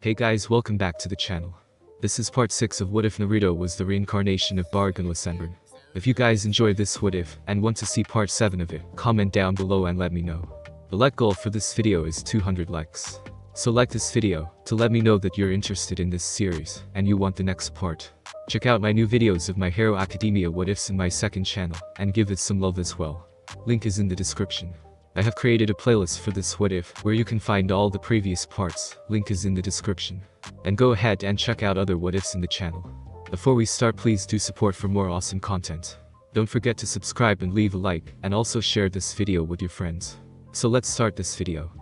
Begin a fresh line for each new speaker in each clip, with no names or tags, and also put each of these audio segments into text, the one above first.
Hey guys, welcome back to the channel. This is part 6 of What If Naruto was the reincarnation of Barg and Lysandran. If you guys enjoyed this What If and want to see part 7 of it, comment down below and let me know. The like goal for this video is 200 likes. So like this video to let me know that you're interested in this series and you want the next part. Check out my new videos of My Hero Academia What Ifs in my second channel and give it some love as well. Link is in the description. I have created a playlist for this What If where you can find all the previous parts, link is in the description. And go ahead and check out other What Ifs in the channel. Before we start, please do support for more awesome content. Don't forget to subscribe and leave a like, and also share this video with your friends. So let's start this video.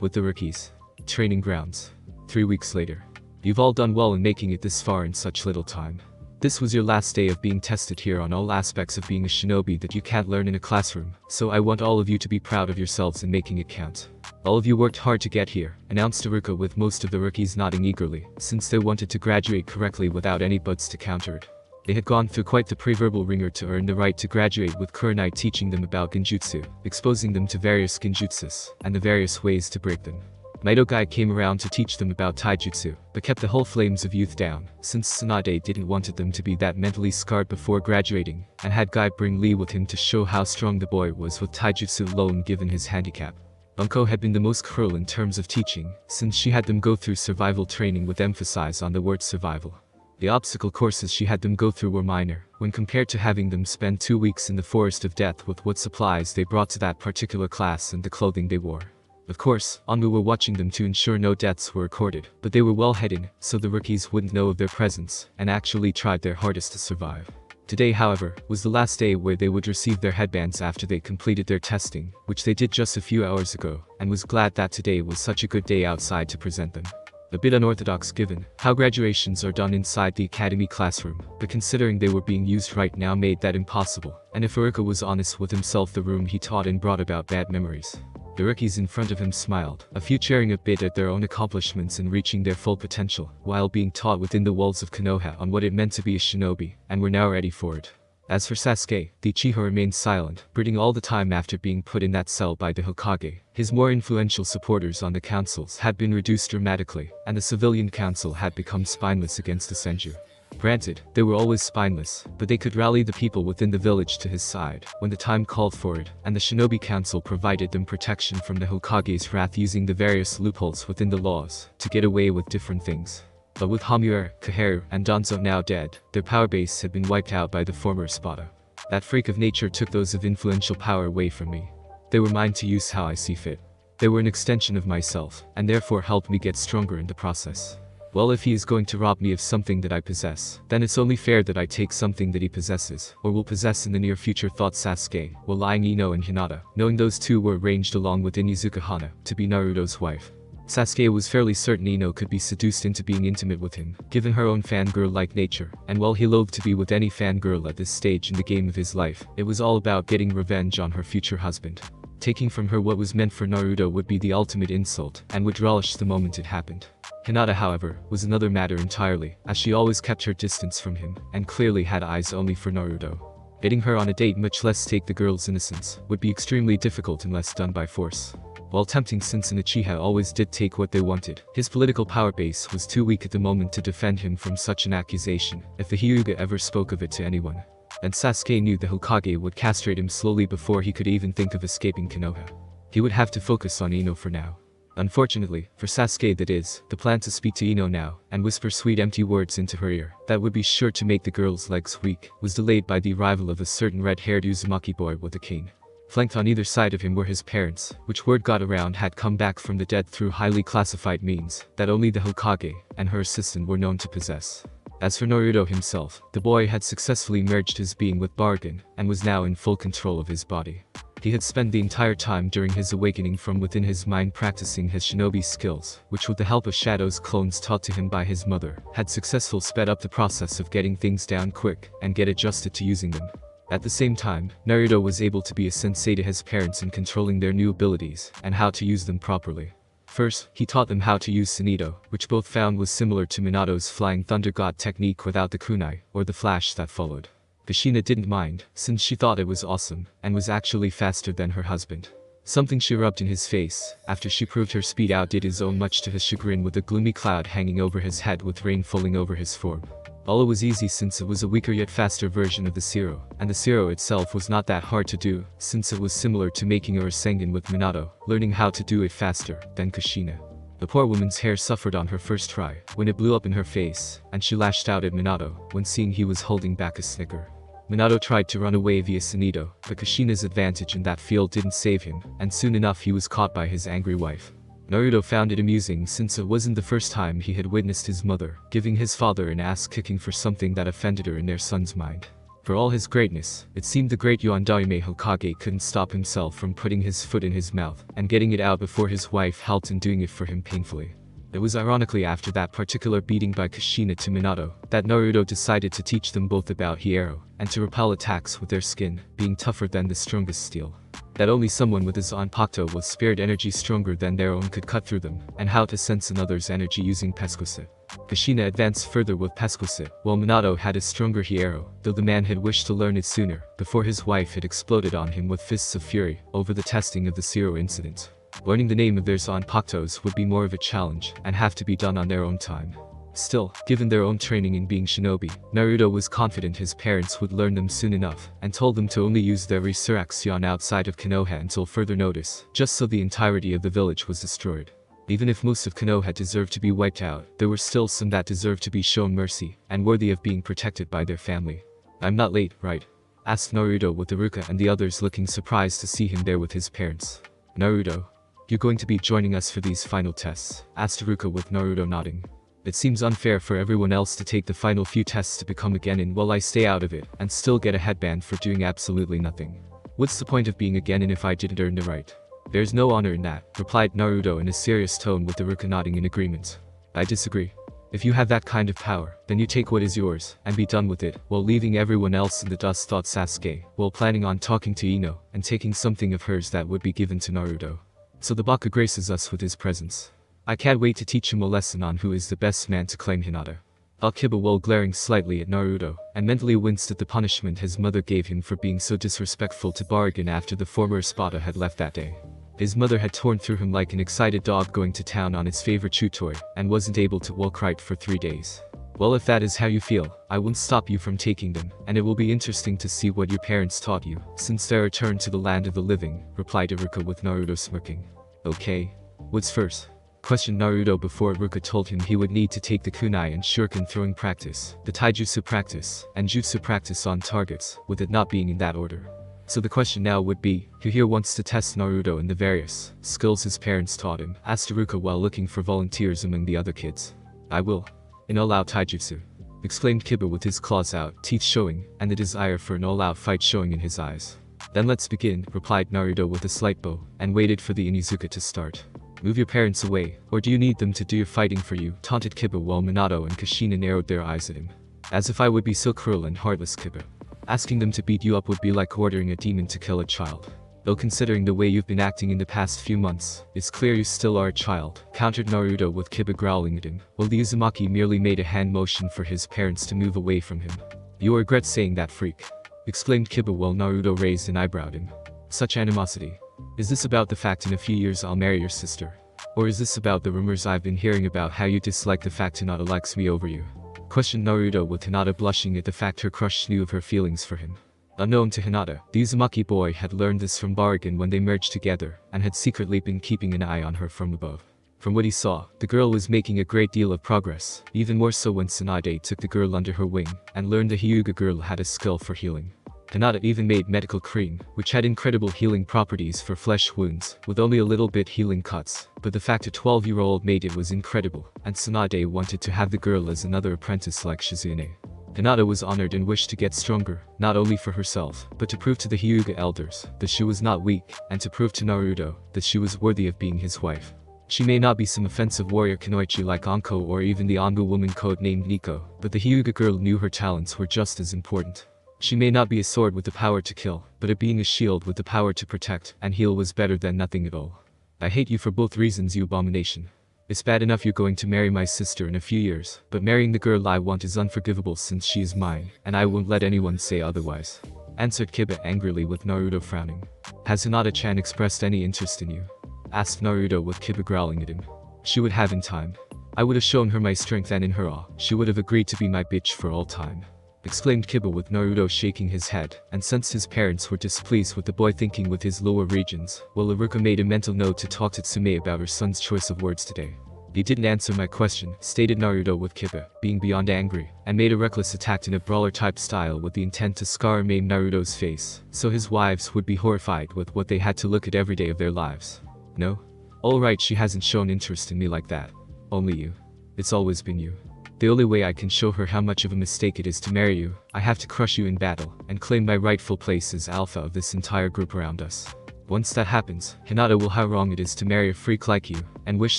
With the rookies. Training grounds. 3 weeks later. You've all done well in making it this far in such little time. This was your last day of being tested here on all aspects of being a shinobi that you can't learn in a classroom, so I want all of you to be proud of yourselves in making it count. All of you worked hard to get here, announced Iruka, with most of the rookies nodding eagerly, since they wanted to graduate correctly without any buts to counter it. They had gone through quite the pre-verbal ringer to earn the right to graduate, with Kurenai teaching them about genjutsu, exposing them to various genjutsus, and the various ways to break them. Maidogai came around to teach them about taijutsu, but kept the whole flames of youth down, since Tsunade didn't want them to be that mentally scarred before graduating, and had Guy bring Lee with him to show how strong the boy was with taijutsu alone given his handicap. Bunko had been the most cruel in terms of teaching, since she had them go through survival training with emphasis on the word survival. The obstacle courses she had them go through were minor, when compared to having them spend 2 weeks in the Forest of Death with what supplies they brought to that particular class and the clothing they wore. Of course, Onmu were watching them to ensure no deaths were recorded, but they were well hidden, so the rookies wouldn't know of their presence, and actually tried their hardest to survive. Today, however, was the last day where they would receive their headbands after they completed their testing, which they did just a few hours ago, and was glad that today was such a good day outside to present them. A bit unorthodox given how graduations are done inside the academy classroom, but considering they were being used right now made that impossible, and if Iruka was honest with himself, the room he taught in brought about bad memories. The rookies in front of him smiled, a few cheering a bit at their own accomplishments in reaching their full potential, while being taught within the walls of Konoha on what it meant to be a shinobi, and were now ready for it. As for Sasuke, the Uchiha remained silent, brooding all the time after being put in that cell by the Hokage. His more influential supporters on the councils had been reduced dramatically, and the civilian council had become spineless against the Senju. Granted, they were always spineless, but they could rally the people within the village to his side when the time called for it, and the Shinobi Council provided them protection from the Hokage's wrath using the various loopholes within the laws to get away with different things. But with Hamuer, Koharu, and Danzo now dead, their power base had been wiped out by the former Espada. That freak of nature took those of influential power away from me. They were mine to use how I see fit. They were an extension of myself, and therefore helped me get stronger in the process. Well, if he is going to rob me of something that I possess, then it's only fair that I take something that he possesses, or will possess in the near future, thought Sasuke, while eyeing Ino and Hinata, knowing those two were arranged along with Inuzuka Hana to be Naruto's wife. Sasuke was fairly certain Ino could be seduced into being intimate with him, given her own fangirl-like nature, and while he loathed to be with any fangirl at this stage in the game of his life, it was all about getting revenge on her future husband. Taking from her what was meant for Naruto would be the ultimate insult, and would relish the moment it happened. Hinata, however, was another matter entirely, as she always kept her distance from him, and clearly had eyes only for Naruto. Getting her on a date, much less take the girl's innocence, would be extremely difficult unless done by force. While tempting, since an Uchiha always did take what they wanted, his political power base was too weak at the moment to defend him from such an accusation, if the Hyuga ever spoke of it to anyone. And Sasuke knew the Hokage would castrate him slowly before he could even think of escaping Konoha. He would have to focus on Ino for now. Unfortunately, for Sasuke that is, the plan to speak to Ino now, and whisper sweet empty words into her ear, that would be sure to make the girl's legs weak, was delayed by the arrival of a certain red-haired Uzumaki boy with a cane. Flanked on either side of him were his parents, which word got around had come back from the dead through highly classified means, that only the Hokage and her assistant were known to possess. As for Naruto himself, the boy had successfully merged his being with Bargain, and was now in full control of his body. He had spent the entire time during his awakening from within his mind practicing his shinobi skills, which with the help of Shadow's clones taught to him by his mother, had successfully sped up the process of getting things down quick, and get adjusted to using them. At the same time, Naruto was able to be a sensei to his parents in controlling their new abilities, and how to use them properly. First, he taught them how to use Sunido, which both found was similar to Minato's Flying Thunder God technique without the kunai, or the flash that followed. Kushina didn't mind, since she thought it was awesome, and was actually faster than her husband. Something she rubbed in his face, after she proved her speed outdid his own much to his chagrin with a gloomy cloud hanging over his head with rain falling over his form. All was easy since it was a weaker yet faster version of the Zero, and the Zero itself was not that hard to do, since it was similar to making a Rasengan with Minato, learning how to do it faster than Kushina. The poor woman's hair suffered on her first try, when it blew up in her face, and she lashed out at Minato, when seeing he was holding back a snicker. Minato tried to run away via Sonido, but Kushina's advantage in that field didn't save him, and soon enough he was caught by his angry wife. Naruto found it amusing since it wasn't the first time he had witnessed his mother giving his father an ass-kicking for something that offended her in their son's mind. For all his greatness, it seemed the great Yondaime Hokage couldn't stop himself from putting his foot in his mouth and getting it out before his wife helped in doing it for him painfully. It was ironically after that particular beating by Kushina to Minato that Naruto decided to teach them both about Hierro and to repel attacks with their skin being tougher than the strongest steel. That only someone with his Zanpakuto with spirit energy stronger than their own could cut through them, and how to sense another's energy using Pescoce. Kushina advanced further with Pescoce, while Minato had his stronger Hierro, though the man had wished to learn it sooner, before his wife had exploded on him with fists of fury over the testing of the Zero incident. Learning the name of their Zanpakutos would be more of a challenge, and have to be done on their own time. Still, given their own training in being shinobi, Naruto was confident his parents would learn them soon enough, and told them to only use their resurrection outside of Konoha until further notice, just so the entirety of the village was destroyed. Even if most of Konoha deserved to be wiped out, there were still some that deserved to be shown mercy, and worthy of being protected by their family. "I'm not late, right?" asked Naruto with Iruka and the others looking surprised to see him there with his parents. "Naruto, you're going to be joining us for these final tests?" asked Iruka with Naruto nodding. "It seems unfair for everyone else to take the final few tests to become a Genin while I stay out of it and still get a headband for doing absolutely nothing. What's the point of being a Genin if I didn't earn the right?" "There's no honor in that," replied Naruto in a serious tone with Iruka nodding in agreement. "I disagree. If you have that kind of power, then you take what is yours and be done with it, while leaving everyone else in the dust," thought Sasuke, while planning on talking to Ino and taking something of hers that would be given to Naruto. "So the Baka graces us with his presence. I can't wait to teach him a lesson on who is the best man to claim Hinata." thought Kiba while glaring slightly at Naruto, and mentally winced at the punishment his mother gave him for being so disrespectful to Bargain after the former Espada had left that day. His mother had torn through him like an excited dog going to town on its favorite chew toy, and wasn't able to walk right for 3 days. "Well, if that is how you feel, I won't stop you from taking them, and it will be interesting to see what your parents taught you, since their return to the land of the living," replied Iruka with Naruto smirking. "Okay. What's first?" questioned Naruto before Iruka told him he would need to take the kunai and shuriken throwing practice, the taijutsu practice, and jutsu practice on targets, with it not being in that order. So the question now would be, who here wants to test Naruto in the various skills his parents taught him, asked Iruka while looking for volunteers among the other kids. "I will. In all-out taijutsu," exclaimed Kiba with his claws out, teeth showing, and the desire for an all-out fight showing in his eyes. "Then let's begin," replied Naruto with a slight bow, and waited for the Inuzuka to start. "Move your parents away, or do you need them to do your fighting for you?" taunted Kiba while Minato and Kushina narrowed their eyes at him. "As if I would be so cruel and heartless, Kiba. Asking them to beat you up would be like ordering a demon to kill a child. Though considering the way you've been acting in the past few months, it's clear you still are a child," countered Naruto with Kiba growling at him, while the Uzumaki merely made a hand motion for his parents to move away from him. "You'll regret saying that, freak," exclaimed Kiba while Naruto raised an eyebrow at him. "Such animosity. Is this about the fact in a few years I'll marry your sister? Or is this about the rumors I've been hearing about how you dislike the fact Hinata likes me over you?" questioned Naruto with Hinata blushing at the fact her crush knew of her feelings for him. Unknown to Hinata, the Uzumaki boy had learned this from Bargain when they merged together, and had secretly been keeping an eye on her from above. From what he saw, the girl was making a great deal of progress, even more so when Tsunade took the girl under her wing, and learned the Hyuga girl had a skill for healing. Hinata even made medical cream, which had incredible healing properties for flesh wounds, with only a little bit healing cuts, but the fact a 12-year-old made it was incredible, and Tsunade wanted to have the girl as another apprentice like Shizune. Hinata was honored and wished to get stronger, not only for herself, but to prove to the Hyuga elders that she was not weak, and to prove to Naruto that she was worthy of being his wife. She may not be some offensive warrior kunoichi like Anko or even the Anbu woman code-named Nico, but the Hyuga girl knew her talents were just as important. She may not be a sword with the power to kill, but it being a shield with the power to protect and heal was better than nothing at all. "I hate you for both reasons, you abomination. It's bad enough you're going to marry my sister in a few years, but marrying the girl I want is unforgivable since she is mine, and I won't let anyone say otherwise. answered Kiba angrily with Naruto frowning. Has Hinata-chan expressed any interest in you? Asked Naruto with Kiba growling at him. She would have in time. I would have shown her my strength and in her awe, she would have agreed to be my bitch for all time. Exclaimed Kiba with Naruto shaking his head, and since his parents were displeased with the boy thinking with his lower regions, well Iruka made a mental note to talk to Tsume about her son's choice of words today. He didn't answer my question, stated Naruto with Kiba, being beyond angry, and made a reckless attack in a brawler-type style with the intent to scar and maim Naruto's face, so his wives would be horrified with what they had to look at every day of their lives. No? Alright, she hasn't shown interest in me like that. Only you. It's always been you. The only way I can show her how much of a mistake it is to marry you, I have to crush you in battle, and claim my rightful place as alpha of this entire group around us. Once that happens, Hinata will how wrong it is to marry a freak like you, and wish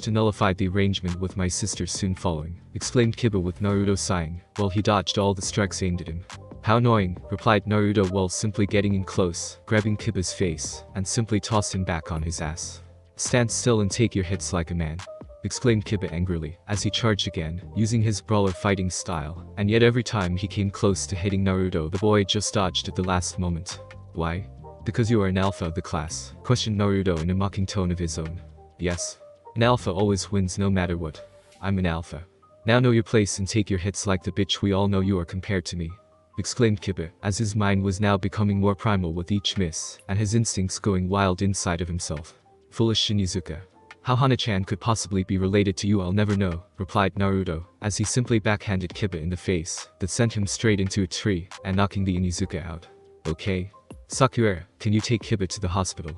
to nullify the arrangement with my sisters soon following, explained Kiba with Naruto sighing, while he dodged all the strikes aimed at him. How annoying, replied Naruto while simply getting in close, grabbing Kiba's face, and simply tossed him back on his ass. Stand still and take your hits like a man. Exclaimed Kiba angrily, as he charged again, using his brawler fighting style, and yet every time he came close to hitting Naruto the boy just dodged at the last moment. Why? Because you are an alpha of the class, questioned Naruto in a mocking tone of his own. Yes. An alpha always wins no matter what. I'm an alpha. Now know your place and take your hits like the bitch we all know you are compared to me. Exclaimed Kiba, as his mind was now becoming more primal with each miss, and his instincts going wild inside of himself. Foolish Shinizuka. How Hana-chan could possibly be related to you I'll never know, replied Naruto, as he simply backhanded Kiba in the face, that sent him straight into a tree, and knocking the Inizuka out. Okay. Sakura, can you take Kiba to the hospital?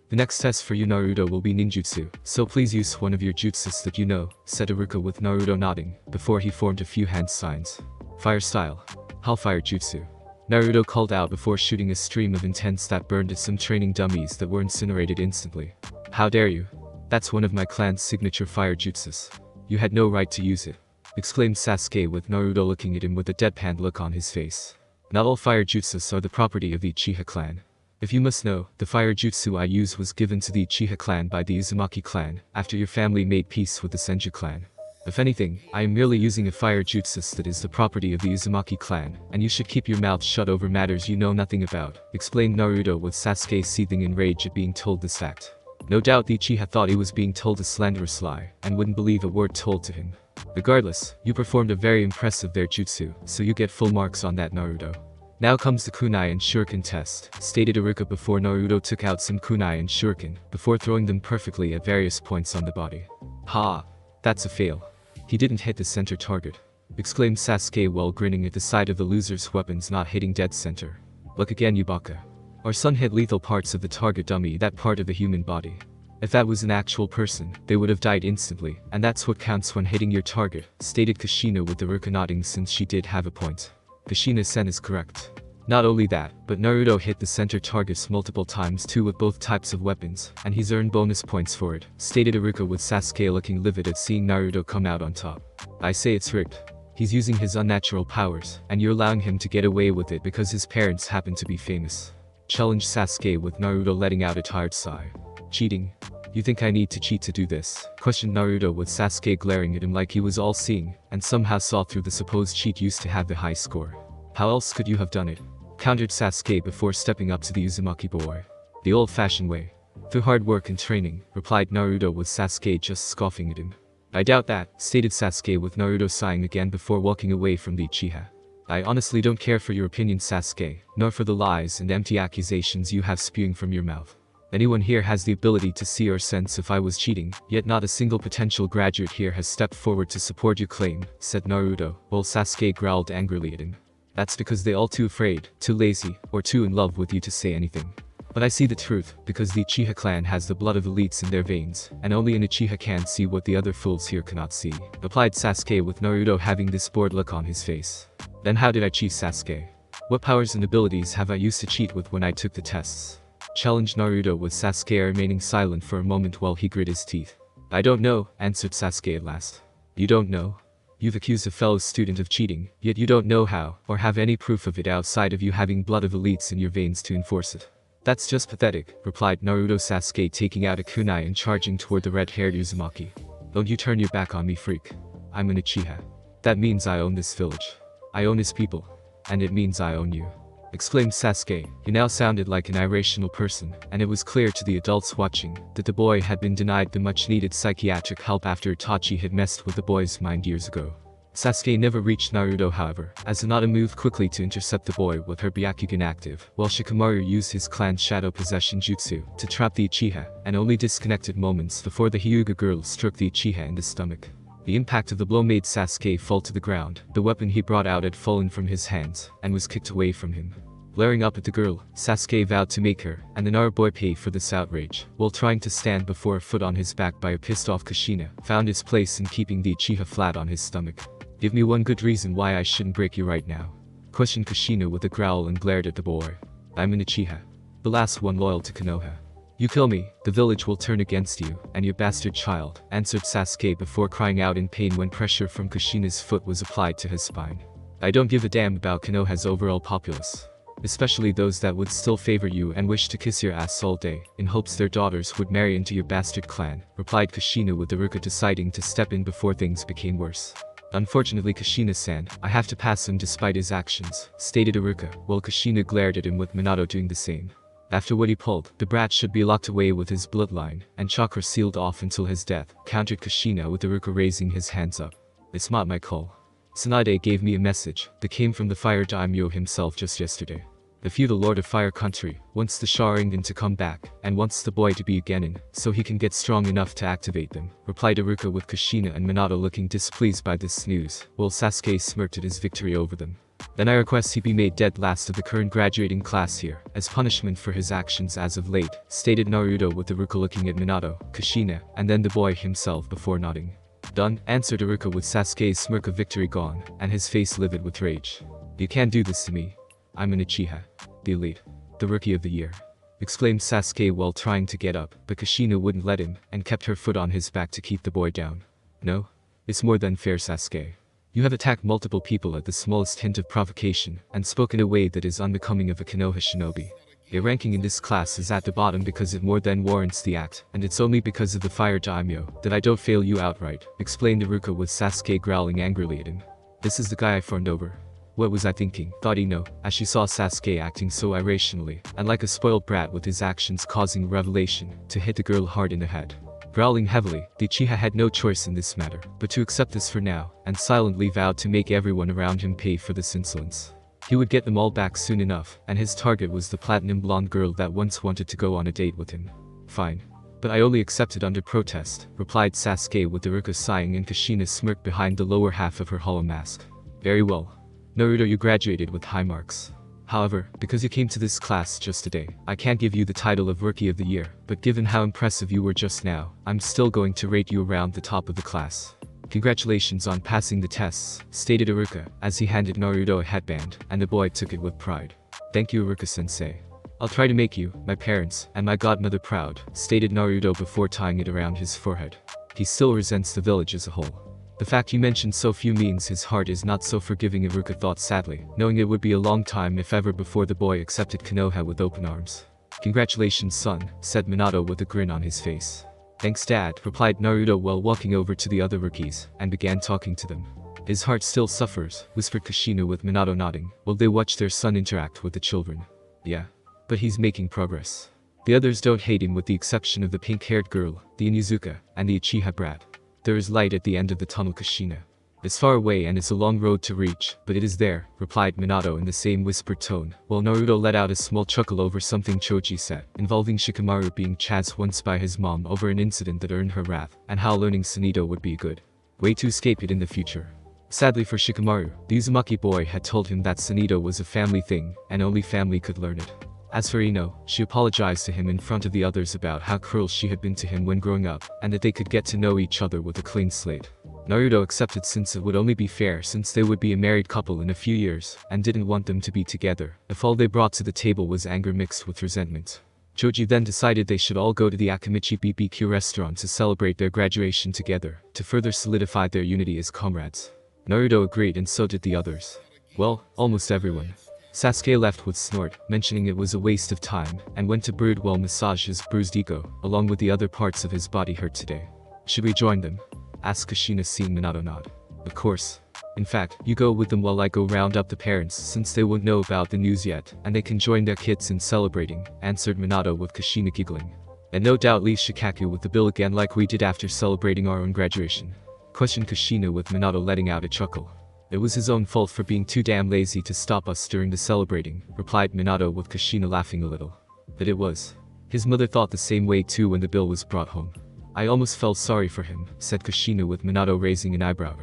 The next test for you Naruto will be ninjutsu, so please use one of your jutsus that you know, said Iruka with Naruto nodding, before he formed a few hand signs. Fire style. Hellfire jutsu. Naruto called out before shooting a stream of intense that burned at some training dummies that were incinerated instantly. How dare you? That's one of my clan's signature fire jutsus. You had no right to use it. Exclaimed Sasuke with Naruto looking at him with a deadpan look on his face. Not all fire jutsus are the property of the Uchiha clan. If you must know, the fire jutsu I use was given to the Uchiha clan by the Uzumaki clan, after your family made peace with the Senju clan. If anything, I am merely using a fire jutsu that is the property of the Uzumaki clan, and you should keep your mouth shut over matters you know nothing about, explained Naruto with Sasuke seething in rage at being told this fact. No doubt the Uchiha thought he was being told a slanderous lie, and wouldn't believe a word told to him. Regardless, you performed a very impressive there jutsu, so you get full marks on that Naruto. Now comes the kunai and shuriken test, stated Iruka before Naruto took out some kunai and shuriken, before throwing them perfectly at various points on the body. Ha! That's a fail. He didn't hit the center target. Exclaimed Sasuke while grinning at the sight of the loser's weapons not hitting dead center. Look again Yubaka. Our son hit lethal parts of the target dummy, that part of the human body. If that was an actual person, they would have died instantly, and that's what counts when hitting your target, stated Kushina with Iruka nodding since she did have a point. Kushina-sen is correct. Not only that, but Naruto hit the center targets multiple times too with both types of weapons, and he's earned bonus points for it, stated Iruka with Sasuke looking livid at seeing Naruto come out on top. I say it's rigged. He's using his unnatural powers, and you're allowing him to get away with it because his parents happen to be famous. Challenged Sasuke with Naruto letting out a tired sigh. Cheating? You think I need to cheat to do this? Questioned Naruto with Sasuke glaring at him like he was all-seeing, and somehow saw through the supposed cheat used to have the high score. How else could you have done it? Countered Sasuke before stepping up to the Uzumaki boy. The old-fashioned way. Through hard work and training, replied Naruto with Sasuke just scoffing at him. I doubt that, stated Sasuke with Naruto sighing again before walking away from the Uchiha. I honestly don't care for your opinion Sasuke, nor for the lies and empty accusations you have spewing from your mouth. Anyone here has the ability to see or sense if I was cheating, yet not a single potential graduate here has stepped forward to support your claim, said Naruto, while Sasuke growled angrily at him. That's because they all too afraid, too lazy, or too in love with you to say anything. But I see the truth, because the Uchiha clan has the blood of elites in their veins, and only an Uchiha can see what the other fools here cannot see, replied Sasuke with Naruto having this bored look on his face. Then how did I cheat Sasuke? What powers and abilities have I used to cheat with when I took the tests? Challenged Naruto with Sasuke remaining silent for a moment while he grit his teeth. I don't know, answered Sasuke at last. You don't know? You've accused a fellow student of cheating, yet you don't know how, or have any proof of it outside of you having blood of elites in your veins to enforce it. That's just pathetic, replied Naruto Sasuke taking out a kunai and charging toward the red-haired Uzumaki. Don't you turn your back on me freak. I'm an Uchiha. That means I own this village. I own his people. And it means I own you. exclaimed Sasuke. He now sounded like an irrational person, and it was clear to the adults watching that the boy had been denied the much-needed psychiatric help after Itachi had messed with the boy's mind years ago. Sasuke never reached Naruto however, as Hinata moved quickly to intercept the boy with her Byakugan active, while Shikamaru used his clan's shadow possession jutsu to trap the Uchiha, and only disconnected moments before the Hyuga girl struck the Uchiha in the stomach. The impact of the blow made Sasuke fall to the ground. The weapon he brought out had fallen from his hands, and was kicked away from him. Glaring up at the girl, Sasuke vowed to make her and the Naru boy pay for this outrage, while trying to stand before a foot on his back by a pissed-off Kushina, found his place in keeping the Uchiha flat on his stomach. "Give me one good reason why I shouldn't break you right now," questioned Kushina with a growl and glared at the boy. "I'm an Uchiha. The last one loyal to Konoha. You kill me, the village will turn against you, and your bastard child," answered Sasuke before crying out in pain when pressure from Kushina's foot was applied to his spine. "I don't give a damn about Konoha's overall populace. Especially those that would still favor you and wish to kiss your ass all day, in hopes their daughters would marry into your bastard clan," replied Kushina with Iruka deciding to step in before things became worse. "Unfortunately Kushina-san, I have to pass him despite his actions," stated Iruka, while Kushina glared at him with Minato doing the same. "After what he pulled, the brat should be locked away with his bloodline, and chakra sealed off until his death," countered Kushina with Iruka raising his hands up. "It's not my call. Tsunade gave me a message that came from the Fire Daimyo himself just yesterday. The feudal lord of Fire Country wants the Sharingan to come back, and wants the boy to be a Genin, so he can get strong enough to activate them," replied Iruka with Kushina and Minato looking displeased by this news, while Sasuke smirked at his victory over them. "Then I request he be made dead last of the current graduating class here, as punishment for his actions as of late," stated Naruto with Iruka looking at Minato, Kushina, and then the boy himself before nodding. "Done," answered Iruka with Sasuke's smirk of victory gone, and his face livid with rage. "You can't do this to me. I'm an Uchiha. The elite. The rookie of the year," exclaimed Sasuke while trying to get up, but Kushina wouldn't let him, and kept her foot on his back to keep the boy down. "No? It's more than fair, Sasuke. You have attacked multiple people at the smallest hint of provocation, and spoken in a way that is unbecoming of a Konoha shinobi. Your ranking in this class is at the bottom because it more than warrants the act, and it's only because of the Fire Daimyo that I don't fail you outright," explained Iruka with Sasuke growling angrily at him. "This is the guy I fawned over. What was I thinking?" thought Ino, as she saw Sasuke acting so irrationally, and like a spoiled brat with his actions causing revelation to hit the girl hard in the head. Growling heavily, the Uchiha had no choice in this matter, but to accept this for now, and silently vowed to make everyone around him pay for this insolence. He would get them all back soon enough, and his target was the platinum blonde girl that once wanted to go on a date with him. "Fine. But I only accepted under protest," replied Sasuke with Iruka sighing and Kushina smirked behind the lower half of her hollow mask. "Very well. Naruto, you graduated with high marks. However, because you came to this class just today, I can't give you the title of Rookie of the Year, but given how impressive you were just now, I'm still going to rate you around the top of the class. Congratulations on passing the tests," stated Iruka, as he handed Naruto a headband, and the boy took it with pride. "Thank you, Iruka-sensei. I'll try to make you, my parents, and my godmother proud," stated Naruto before tying it around his forehead. He still resents the village as a whole. "The fact you mentioned so few means his heart is not so forgiving," Iruka thought sadly, knowing it would be a long time if ever before the boy accepted Konoha with open arms. "Congratulations, son," said Minato with a grin on his face. "Thanks, Dad," replied Naruto while walking over to the other rookies, and began talking to them. "His heart still suffers," whispered Kushina with Minato nodding, while they watched their son interact with the children. "Yeah. But he's making progress. The others don't hate him with the exception of the pink-haired girl, the Inuzuka, and the Uchiha brat. There is light at the end of the tunnel, Kushina. It's far away and it's a long road to reach, but it is there," replied Minato in the same whispered tone, while Naruto let out a small chuckle over something Choji said, involving Shikamaru being chazzed once by his mom over an incident that earned her wrath, and how learning Sunido would be a good way to escape it in the future. Sadly for Shikamaru, the Uzumaki boy had told him that Sunido was a family thing, and only family could learn it. As for Ino, she apologized to him in front of the others about how cruel she had been to him when growing up, and that they could get to know each other with a clean slate. Naruto accepted since it would only be fair since they would be a married couple in a few years, and didn't want them to be together, if all they brought to the table was anger mixed with resentment. Choji then decided they should all go to the Akamichi BBQ restaurant to celebrate their graduation together, to further solidify their unity as comrades. Naruto agreed and so did the others. Well, almost everyone. Sasuke left with snort, mentioning it was a waste of time, and went to Broodwell massage his bruised ego, along with the other parts of his body hurt today. "Should we join them?" asked Kushina seeing Minato nod. "Of course. In fact, you go with them while I go round up the parents since they won't know about the news yet, and they can join their kids in celebrating, answered Minato with Kushina giggling. And no doubt leave Shikaku with the bill again like we did after celebrating our own graduation, questioned Kushina with Minato letting out a chuckle. It was his own fault for being too damn lazy to stop us during the celebrating, replied Minato with Kushina laughing a little. But it was. His mother thought the same way too when the bill was brought home. I almost felt sorry for him, said Kushina with Minato raising an eyebrow.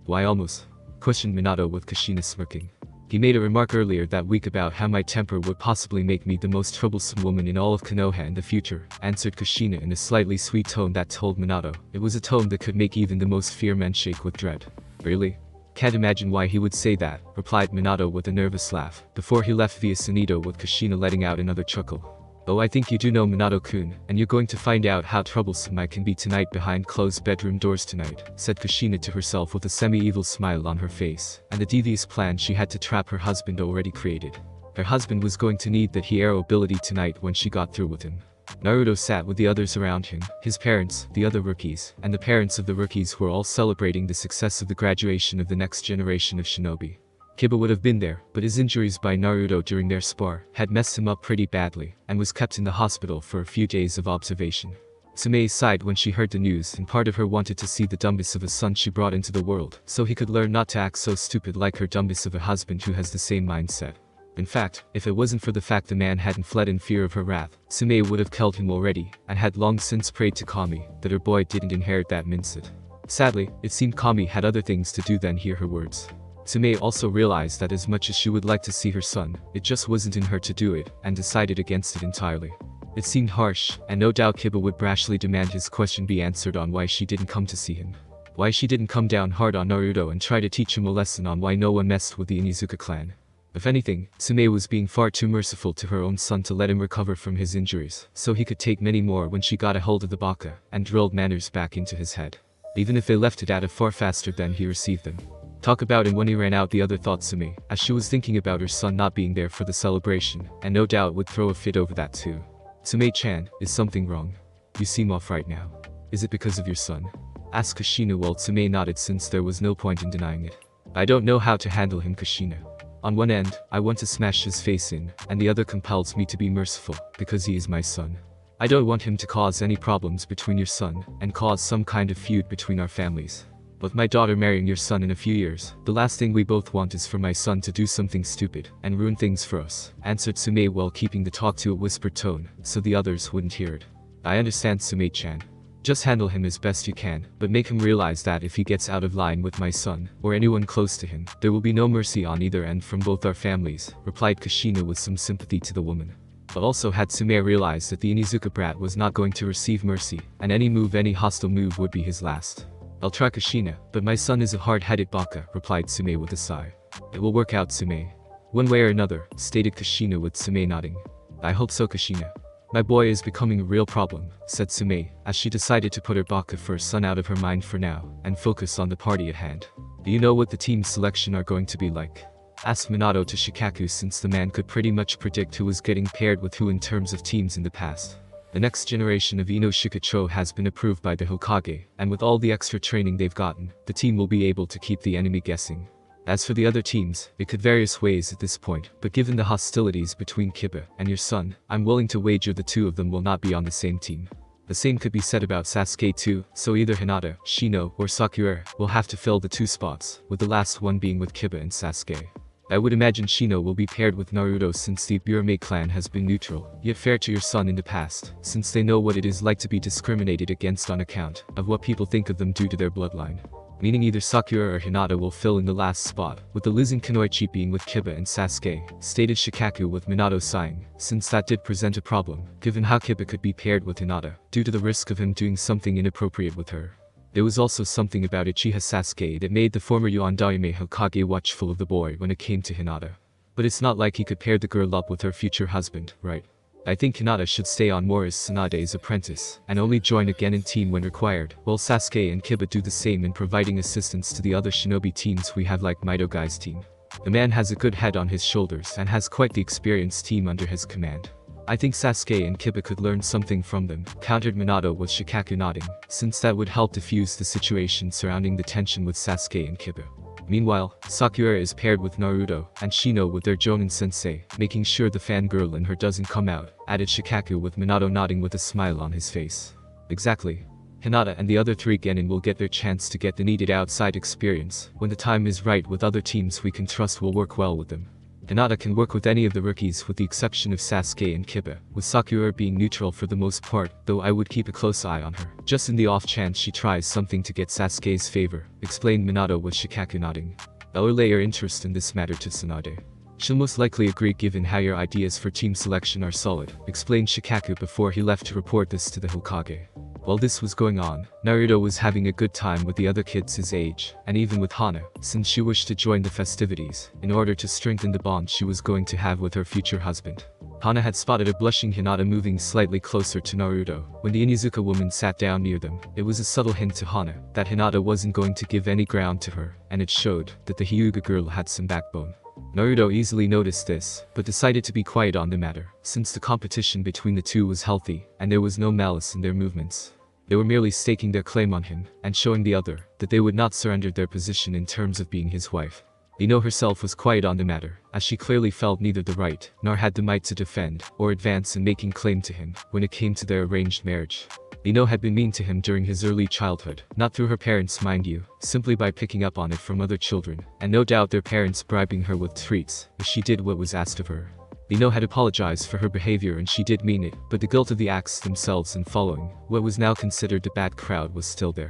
Why almost? Questioned Minato with Kushina smirking. He made a remark earlier that week about how my temper would possibly make me the most troublesome woman in all of Konoha in the future, answered Kushina in a slightly sweet tone that told Minato. It was a tone that could make even the most fear men shake with dread. Really? Can't imagine why he would say that, replied Minato with a nervous laugh, before he left via Sunito with Kushina letting out another chuckle. Oh, I think you do know Minato-kun, and you're going to find out how troublesome I can be tonight behind closed bedroom doors tonight, said Kushina to herself with a semi-evil smile on her face, and the devious plan she had to trap her husband already created. Her husband was going to need that hero ability tonight when she got through with him. Naruto sat with the others around him, his parents, the other rookies, and the parents of the rookies who were all celebrating the success of the graduation of the next generation of shinobi. Kiba would have been there, but his injuries by Naruto during their spar had messed him up pretty badly, and was kept in the hospital for a few days of observation. Sumei sighed when she heard the news, and part of her wanted to see the dumbness of a son she brought into the world, so he could learn not to act so stupid like her dumbness of a husband who has the same mindset. In fact, if it wasn't for the fact the man hadn't fled in fear of her wrath, Sumei would have killed him already, and had long since prayed to Kami that her boy didn't inherit that mindset. Sadly, it seemed Kami had other things to do than hear her words. Sumei also realized that as much as she would like to see her son, it just wasn't in her to do it, and decided against it entirely. It seemed harsh, and no doubt Kiba would brashly demand his question be answered on why she didn't come to see him. Why she didn't come down hard on Naruto and try to teach him a lesson on why no one messed with the Onizuka clan. If anything, Sumei was being far too merciful to her own son to let him recover from his injuries, so he could take many more when she got a hold of the baka, and drilled manners back into his head. Even if they left it at far faster than he received them. Talk about him when he ran out, the other thought Sumei, as she was thinking about her son not being there for the celebration, and no doubt would throw a fit over that too. Sumei-chan, is something wrong? You seem off right now. Is it because of your son? Asked Kushina while Sumei nodded since there was no point in denying it. I don't know how to handle him, Kushina. On one end, I want to smash his face in, and the other compels me to be merciful, because he is my son. I don't want him to cause any problems between your son, and cause some kind of feud between our families. With my daughter marrying your son in a few years, the last thing we both want is for my son to do something stupid, and ruin things for us, answered Sumei while keeping the talk to a whispered tone, so the others wouldn't hear it. I understand, Sumei-chan. Just handle him as best you can, but make him realize that if he gets out of line with my son, or anyone close to him, there will be no mercy on either end from both our families, replied Kushina with some sympathy to the woman. But also had Sumei realized that the Onizuka brat was not going to receive mercy, and any hostile move would be his last. I'll try, Kushina, but my son is a hard-headed baka, replied Sumei with a sigh. It will work out, Sumei. One way or another, stated Kushina with Sumei nodding. I hope so, Kushina. My boy is becoming a real problem, said Sumei, as she decided to put her baka for her son out of her mind for now, and focus on the party at hand. Do you know what the team selection are going to be like? Asked Minato to Shikaku since the man could pretty much predict who was getting paired with who in terms of teams in the past. The next generation of Ino Shikacho has been approved by the Hokage, and with all the extra training they've gotten, the team will be able to keep the enemy guessing. As for the other teams, it could various ways at this point, but given the hostilities between Kiba and your son, I'm willing to wager the two of them will not be on the same team. The same could be said about Sasuke too, so either Hinata, Shino, or Sakura will have to fill the two spots, with the last one being with Kiba and Sasuke. I would imagine Shino will be paired with Naruto since the Burame clan has been neutral, yet fair to your son in the past, since they know what it is like to be discriminated against on account of what people think of them due to their bloodline. Meaning either Sakura or Hinata will fill in the last spot, with the losing Kunoichi being with Kiba and Sasuke, stated Shikaku with Minato sighing, since that did present a problem, given how Kiba could be paired with Hinata, due to the risk of him doing something inappropriate with her. There was also something about Uchiha Sasuke that made the former Yondaime Hokage watchful of the boy when it came to Hinata. But it's not like he could pair the girl up with her future husband, right? I think Hinata should stay on more as Tsunade's apprentice, and only join a Genin team when required, while Sasuke and Kiba do the same in providing assistance to the other shinobi teams we have like Midogai's team. The man has a good head on his shoulders and has quite the experienced team under his command. I think Sasuke and Kiba could learn something from them, countered Minato with Shikaku nodding, since that would help diffuse the situation surrounding the tension with Sasuke and Kiba. Meanwhile, Sakura is paired with Naruto and Shino with their Jonin sensei, making sure the fangirl in her doesn't come out, added Shikaku with Minato nodding with a smile on his face. Exactly. Hinata and the other 3 genin will get their chance to get the needed outside experience. When the time is right with other teams we can trust will work well with them. Hinata can work with any of the rookies with the exception of Sasuke and Kiba, with Sakura being neutral for the most part, though I would keep a close eye on her, just in the off chance she tries something to get Sasuke's favor, explained Minato with Shikaku nodding. I'll relay your interest in this matter to Tsunade. She'll most likely agree given how your ideas for team selection are solid, explained Shikaku before he left to report this to the Hokage. While this was going on, Naruto was having a good time with the other kids his age, and even with Hana, since she wished to join the festivities, in order to strengthen the bond she was going to have with her future husband. Hana had spotted a blushing Hinata moving slightly closer to Naruto. When the Inuzuka woman sat down near them, it was a subtle hint to Hana that Hinata wasn't going to give any ground to her, and it showed that the Hyuga girl had some backbone. Naruto easily noticed this, but decided to be quiet on the matter, since the competition between the two was healthy, and there was no malice in their movements. They were merely staking their claim on him, and showing the other that they would not surrender their position in terms of being his wife. Ino herself was quiet on the matter, as she clearly felt neither the right, nor had the might to defend, or advance in making claim to him, when it came to their arranged marriage. Ino had been mean to him during his early childhood, not through her parents mind you, simply by picking up on it from other children, and no doubt their parents bribing her with treats, if she did what was asked of her. Ino had apologized for her behavior and she did mean it, but the guilt of the acts themselves and following what was now considered the bad crowd was still there.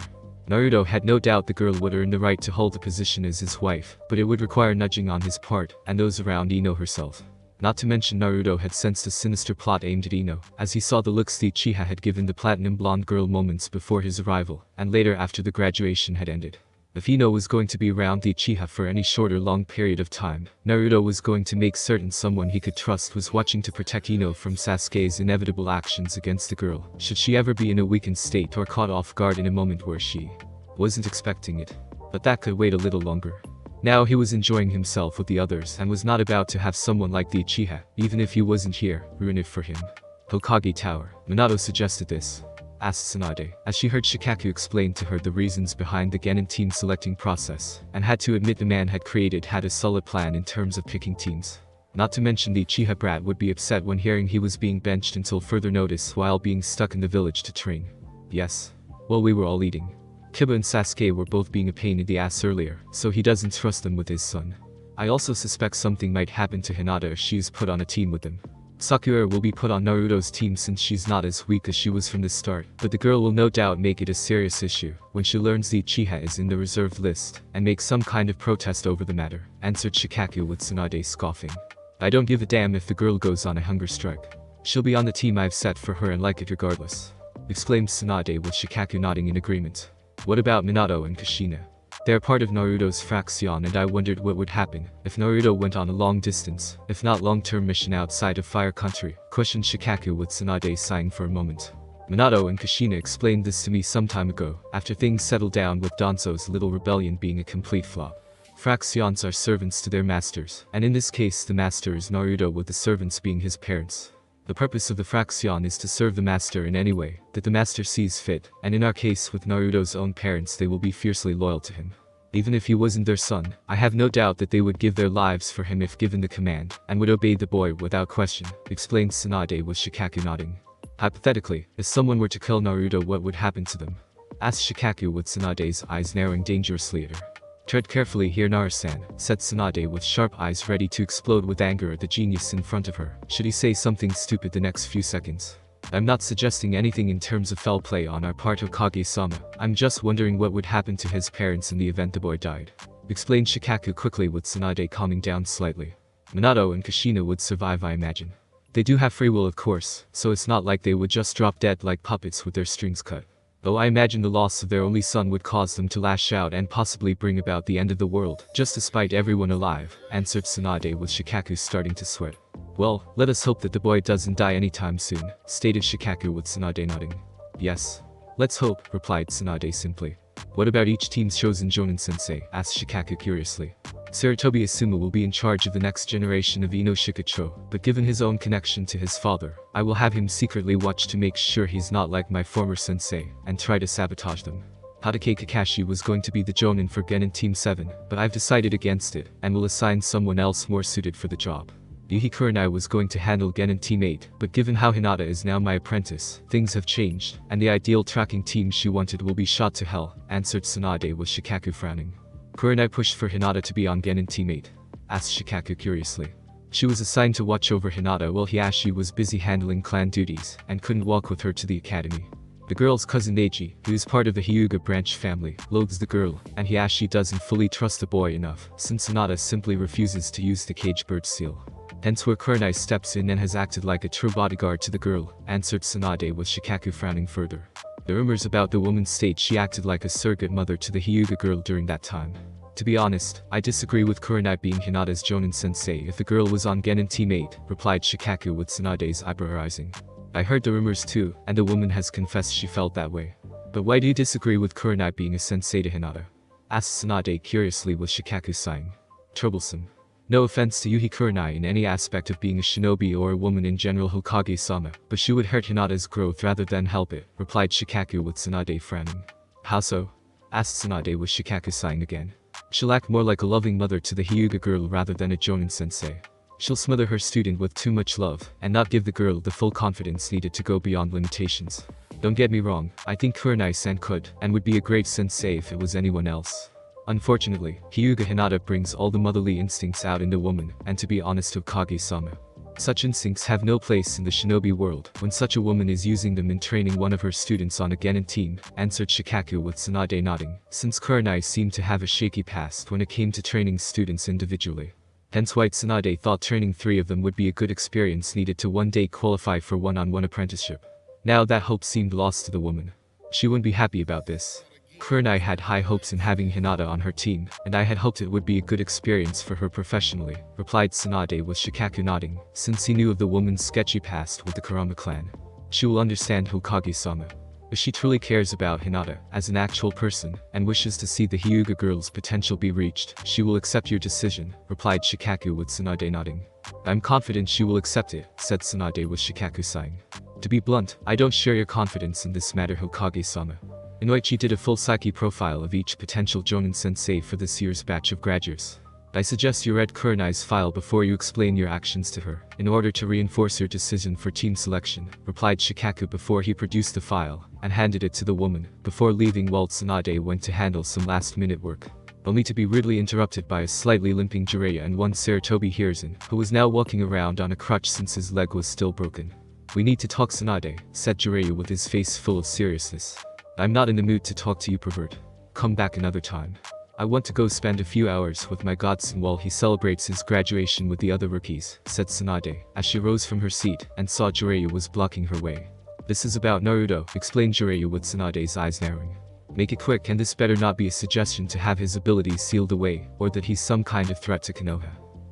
Naruto had no doubt the girl would earn the right to hold the position as his wife, but it would require nudging on his part, and those around Ino herself. Not to mention Naruto had sensed a sinister plot aimed at Ino, as he saw the looks the Uchiha had given the platinum blonde girl moments before his arrival, and later after the graduation had ended. If Ino was going to be around the Uchiha for any short or long period of time, Naruto was going to make certain someone he could trust was watching to protect Ino from Sasuke's inevitable actions against the girl, should she ever be in a weakened state or caught off guard in a moment where she wasn't expecting it. But that could wait a little longer. Now he was enjoying himself with the others and was not about to have someone like the Uchiha, even if he wasn't here, ruin it for him. Hokage Tower. Minato suggested this, asked Tsunade, as she heard Shikaku explain to her the reasons behind the Genin team selecting process, and had to admit the man had a solid plan in terms of picking teams. Not to mention the Uchiha brat would be upset when hearing he was being benched until further notice while being stuck in the village to train. Yes. Well, we were all eating. Kiba and Sasuke were both being a pain in the ass earlier, so he doesn't trust them with his son. I also suspect something might happen to Hinata if she is put on a team with them. Sakura will be put on Naruto's team since she's not as weak as she was from the start, but the girl will no doubt make it a serious issue when she learns the Uchiha is in the reserved list and make some kind of protest over the matter, answered Shikaku with Tsunade scoffing. I don't give a damn if the girl goes on a hunger strike. She'll be on the team I've set for her and like it regardless, exclaimed Tsunade with Shikaku nodding in agreement. What about Minato and Kushina? They are part of Naruto's fraction and I wondered what would happen if Naruto went on a long distance, if not long-term mission outside of Fire Country, questioned Shikaku with Tsunade sighing for a moment. Minato and Kushina explained this to me some time ago, after things settled down with Danzo's little rebellion being a complete flop. Fractions are servants to their masters, and in this case the master is Naruto with the servants being his parents. The purpose of the fraction is to serve the master in any way that the master sees fit, and in our case with Naruto's own parents they will be fiercely loyal to him. Even if he wasn't their son, I have no doubt that they would give their lives for him if given the command, and would obey the boy without question, explained Tsunade with Shikaku nodding. Hypothetically, if someone were to kill Naruto, what would happen to them? Asked Shikaku with Tsunade's eyes narrowing dangerously at her. Tread carefully here, Narasan, said Tsunade with sharp eyes ready to explode with anger at the genius in front of her, should he say something stupid the next few seconds. I'm not suggesting anything in terms of foul play on our part, Hokage-sama. I'm just wondering what would happen to his parents in the event the boy died, explained Shikaku quickly with Tsunade calming down slightly. Minato and Kushina would survive, I imagine. They do have free will, of course, so it's not like they would just drop dead like puppets with their strings cut. Though I imagine the loss of their only son would cause them to lash out and possibly bring about the end of the world, just to spite everyone alive, answered Tsunade with Shikaku starting to sweat. Well, let us hope that the boy doesn't die anytime soon, stated Shikaku with Tsunade nodding. Yes. Let's hope, replied Tsunade simply. What about each team's chosen Jonin-sensei, asked Shikaku curiously. Sarutobi Asuma will be in charge of the next generation of Ino Shikacho, but given his own connection to his father, I will have him secretly watch to make sure he's not like my former sensei, and try to sabotage them. Hatake Kakashi was going to be the Jonin for Genin Team 7, but I've decided against it, and will assign someone else more suited for the job. Yuhi Kurenai was going to handle Genin Team 8, but given how Hinata is now my apprentice, things have changed, and the ideal tracking team she wanted will be shot to hell, answered Tsunade with Shikaku frowning. Kurenai pushed for Hinata to be on Genin Team 8, asked Shikaku curiously. She was assigned to watch over Hinata while Hiashi was busy handling clan duties, and couldn't walk with her to the academy. The girl's cousin Neji, who is part of the Hyuga branch family, loathes the girl, and Hiashi doesn't fully trust the boy enough, since Hinata simply refuses to use the cage bird seal. Hence where Kurenai steps in and has acted like a true bodyguard to the girl, answered Tsunade with Shikaku frowning further. The rumors about the woman state she acted like a surrogate mother to the Hyuga girl during that time. To be honest, I disagree with Kurenai being Hinata's Jonin sensei if the girl was on Genin Team 8, replied Shikaku with Tsunade's eyebrow rising. I heard the rumors too, and the woman has confessed she felt that way. But why do you disagree with Kurenai being a sensei to Hinata? Asked Tsunade curiously with Shikaku sighing. Troublesome. No offense to Yuhi Kurenai in any aspect of being a shinobi or a woman in general Hokage-sama, but she would hurt Hinata's growth rather than help it, replied Shikaku with Tsunade frowning. How so? Asked Tsunade with Shikaku sighing again. She'll act more like a loving mother to the Hyuga girl rather than a Jonin sensei. She'll smother her student with too much love, and not give the girl the full confidence needed to go beyond limitations. Don't get me wrong, I think Kurenai-san could, and would be a great sensei if it was anyone else. Unfortunately, Hyuga Hinata brings all the motherly instincts out in the woman, and to be honest Hokage-sama. Such instincts have no place in the shinobi world when such a woman is using them in training one of her students on a Genin team, answered Shikaku with Tsunade nodding, since Kurenai seemed to have a shaky past when it came to training students individually. Hence why Tsunade thought training 3 of them would be a good experience needed to one day qualify for one-on-one apprenticeship. Now that hope seemed lost to the woman. She wouldn't be happy about this. Kurenai had high hopes in having Hinata on her team, and I had hoped it would be a good experience for her professionally, replied Tsunade with Shikaku nodding, since he knew of the woman's sketchy past with the Kurama clan. She will understand Hokage-sama. If she truly cares about Hinata as an actual person and wishes to see the Hyuga girl's potential be reached, she will accept your decision, replied Shikaku with Tsunade nodding. I'm confident she will accept it, said Tsunade with Shikaku sighing. To be blunt, I don't share your confidence in this matter Hokage-sama. Inoichi did a full psyche profile of each potential Jonin sensei for this year's batch of graduates. I suggest you read Kurenai's file before you explain your actions to her, in order to reinforce your decision for team selection, replied Shikaku before he produced the file, and handed it to the woman, before leaving while Tsunade went to handle some last-minute work. Only to be rudely interrupted by a slightly limping Jiraiya and one Sarutobi Hiruzen, who was now walking around on a crutch since his leg was still broken. We need to talk Tsunade, said Jiraiya with his face full of seriousness. I'm not in the mood to talk to you pervert. Come back another time. I want to go spend a few hours with my godson while he celebrates his graduation with the other rookies, said Tsunade, as she rose from her seat and saw Jiraiya was blocking her way. This is about Naruto, explained Jiraiya with Tsunade's eyes narrowing. Make it quick, and this better not be a suggestion to have his abilities sealed away, or that he's some kind of threat to Konoha.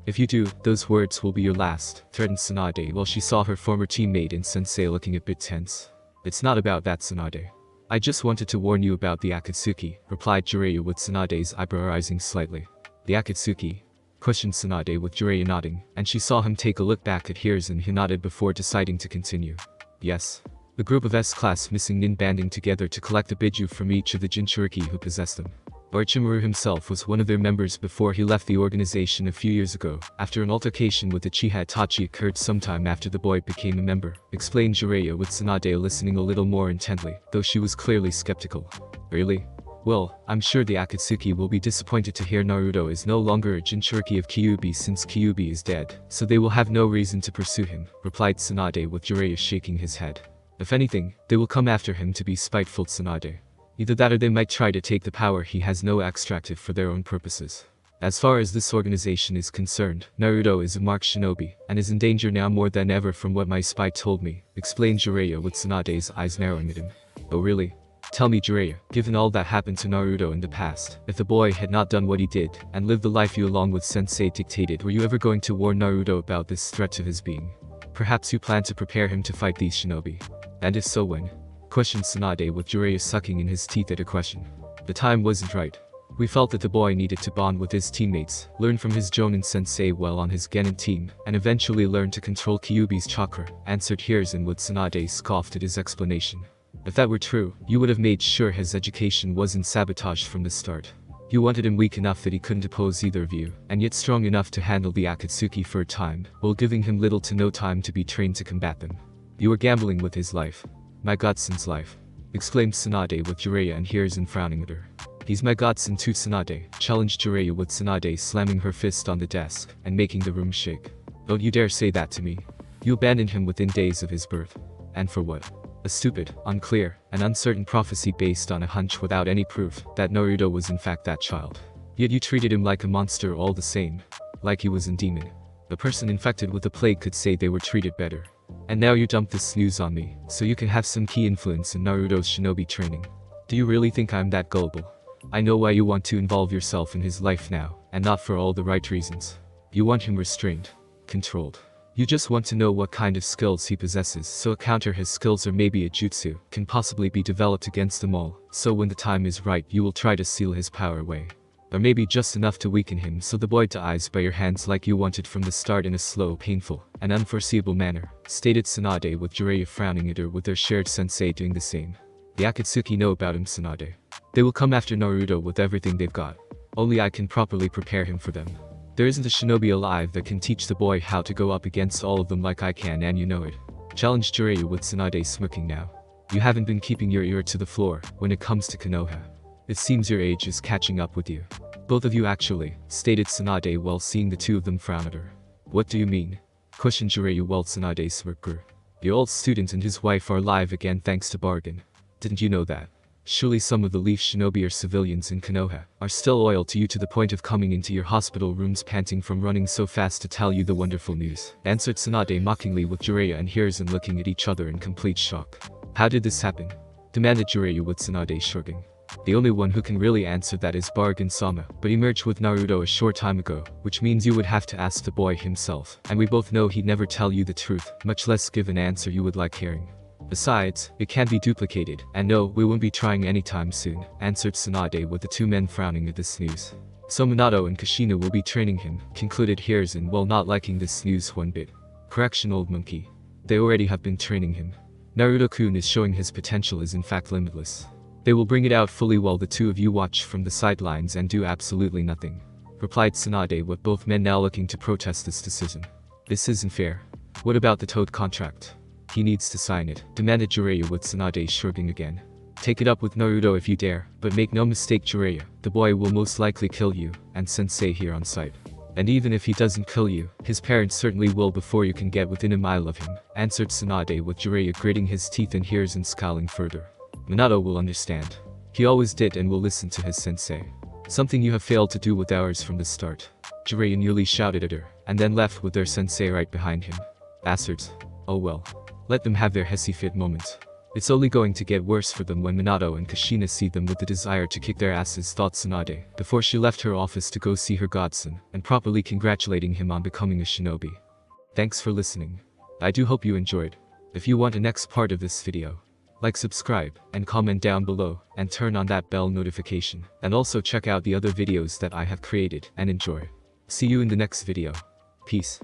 If you do, those words will be your last, threatened Tsunade while she saw her former teammate and sensei looking a bit tense. It's not about that, Tsunade. I just wanted to warn you about the Akatsuki, replied Jiraiya with Tsunade's eyebrow rising slightly. The Akatsuki? Questioned Tsunade with Jiraiya nodding, and she saw him take a look back at Hiruzen who nodded before deciding to continue. Yes. The group of S-class missing nin banding together to collect a biju from each of the Jinchuriki who possessed them. Orochimaru himself was one of their members before he left the organization a few years ago, after an altercation with Uchiha Itachi occurred sometime after the boy became a member, explained Jiraiya with Tsunade listening a little more intently, though she was clearly skeptical. Really? Well, I'm sure the Akatsuki will be disappointed to hear Naruto is no longer a Jinchuriki of Kyuubi since Kyuubi is dead, so they will have no reason to pursue him, replied Tsunade with Jiraiya shaking his head. If anything, they will come after him to be spiteful, Tsunade. Either that or they might try to take the power he has now extracted for their own purposes. As far as this organization is concerned, Naruto is a marked shinobi, and is in danger now more than ever from what my spy told me, explained Jiraiya with Tsunade's eyes narrowing at him. Oh really? Tell me Jiraiya, given all that happened to Naruto in the past, if the boy had not done what he did, and lived the life you along with sensei dictated, were you ever going to warn Naruto about this threat to his being? Perhaps you plan to prepare him to fight these shinobi. And if so, when? Questioned Tsunade with Jiraiya sucking in his teeth at her question. The time wasn't right. We felt that the boy needed to bond with his teammates, learn from his Jonin sensei well on his Genin team, and eventually learn to control Kyuubi's chakra, answered Hiruzen with Tsunade scoffed at his explanation. If that were true, you would have made sure his education wasn't sabotaged from the start. You wanted him weak enough that he couldn't oppose either of you, and yet strong enough to handle the Akatsuki for a time, while giving him little to no time to be trained to combat them. You were gambling with his life. My godson's life, exclaimed Tsunade with Jiraiya and Hiruzen frowning at her. He's my godson too, Tsunade, challenged Jiraiya with Tsunade slamming her fist on the desk and making the room shake. Don't you dare say that to me. You abandoned him within days of his birth. And for what? A stupid, unclear, and uncertain prophecy based on a hunch without any proof that Naruto was in fact that child. Yet you treated him like a monster all the same. Like he was a demon. A person infected with the plague could say they were treated better. And now you dump this news on me, so you can have some key influence in Naruto's shinobi training. Do you really think I'm that gullible? I know why you want to involve yourself in his life now, and not for all the right reasons. You want him restrained, controlled. You just want to know what kind of skills he possesses, so a counter his skills or maybe a jutsu can possibly be developed against them all, so when the time is right you will try to seal his power away. Or maybe just enough to weaken him so the boy dies by your hands like you wanted from the start in a slow, painful, and unforeseeable manner, stated Tsunade with Jiraiya frowning at her with their shared sensei doing the same. The Akatsuki know about him, Tsunade. They will come after Naruto with everything they've got. Only I can properly prepare him for them. There isn't a shinobi alive that can teach the boy how to go up against all of them like I can, and you know it. Challenged Jiraiya with Tsunade smirking now. You haven't been keeping your ear to the floor when it comes to Konoha. It seems your age is catching up with you. Both of you actually, stated Tsunade while seeing the two of them frown at her. What do you mean? Questioned Jiraiya while Tsunade smirked her. The old student and his wife are alive again thanks to Bargain. Didn't you know that? Surely some of the Leaf Shinobi or civilians in Konoha are still loyal to you to the point of coming into your hospital rooms panting from running so fast to tell you the wonderful news, answered Tsunade mockingly with Jiraiya and Hiruzen looking at each other in complete shock. How did this happen? Demanded Jiraiya with Tsunade shrugging. The only one who can really answer that is Bargain-sama, but he merged with Naruto a short time ago, which means you would have to ask the boy himself, and we both know he'd never tell you the truth, much less give an answer you would like hearing. Besides, it can't be duplicated, and no, we won't be trying anytime soon, answered Tsunade with the two men frowning at this news. So Minato and Kushina will be training him, concluded Hiruzen while not liking this news one bit. Correction, old monkey. They already have been training him. Naruto-kun is showing his potential is in fact limitless. They will bring it out fully while the two of you watch from the sidelines and do absolutely nothing. Replied Tsunade with both men now looking to protest this decision. This isn't fair. What about the Toad contract? He needs to sign it, demanded Jiraiya with Tsunade shrugging again. Take it up with Naruto if you dare, but make no mistake Jiraiya, the boy will most likely kill you, and sensei here on sight. And even if he doesn't kill you, his parents certainly will before you can get within a mile of him, answered Tsunade with Jiraiya gritting his teeth and Hiruzen scowling further. Minato will understand. He always did and will listen to his sensei. Something you have failed to do with ours from the start. Jiraiya nearly shouted at her, and then left with their sensei right behind him. Bastards. Oh well. Let them have their hissy fit moments. It's only going to get worse for them when Minato and Kushina see them with the desire to kick their asses, thought Tsunade, before she left her office to go see her godson, and properly congratulating him on becoming a shinobi. Thanks for listening. I do hope you enjoyed. If you want a next part of this video, like, subscribe, and comment down below, and turn on that bell notification, and also check out the other videos that I have created, and enjoy. See you in the next video. Peace.